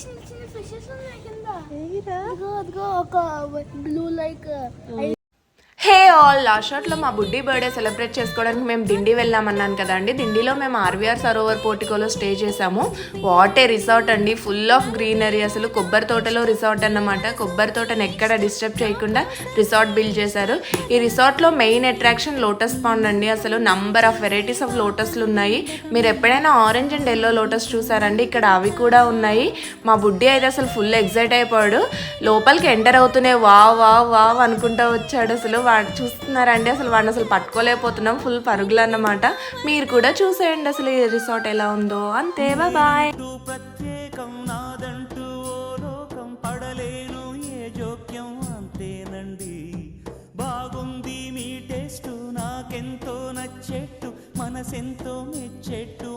చిన్న చిన్న ఫిషెస్ ఉన్నాయి కింద. అదిగో ఒక blue like. Hey all, last షాట్లో మా బుడ్డి బర్త్డే సెలబ్రేట్ చేసుకోవడానికి మేము దిండి వెళ్ళామన్నాను కదండి. దిండిలో మేము ఆర్వీఆర్ సరోవర్ పోర్టికోలో స్టే చేసాము. వాట్ ఏ రిసార్ట్ అండి, ఫుల్ ఆఫ్ గ్రీనరీ. అసలు కొబ్బరి తోటలో రిసార్ట్ అన్నమాట. కొబ్బరి తోటను ఎక్కడ డిస్టర్బ్ చేయకుండా రిసార్ట్ బిల్డ్ చేశారు. ఈ రిసార్ట్లో మెయిన్ అట్రాక్షన్ లోటస్ పాండ్ అండి. అసలు నంబర్ ఆఫ్ వెరైటీస్ ఆఫ్ లోటస్లు ఉన్నాయి. మీరు ఎప్పుడైనా ఆరెంజ్ అండ్ ఎల్లో లోటస్ చూసారండి, ఇక్కడ అవి కూడా ఉన్నాయి. మా బుడ్డి అయితే అసలు ఫుల్ ఎగ్జైట్ అయిపోయాడు. లోపలికి ఎంటర్ అవుతూనే వావ్ వావ్ వావ్ అనుకుంటూ వచ్చాడు. అసలు చూస్తున్నారండి, అసలు వాడిని అసలు పట్టుకోలేకపోతున్నాం. ఫుల్ పరుగులు అన్నమాట. మీరు కూడా చూసేయండి అసలు ఈ రిసార్ట్ ఎలా ఉందో. అంతే, బాయ్. ప్రత్యేకం నాదంటూ ఓ లోకం పడలేను ఏ జోక్యం అంతేనండి. బాగుంది మీ టేస్ట్, నాకెంతో నచ్చేట్టు, మనసెంతో మెచ్చేట్టు.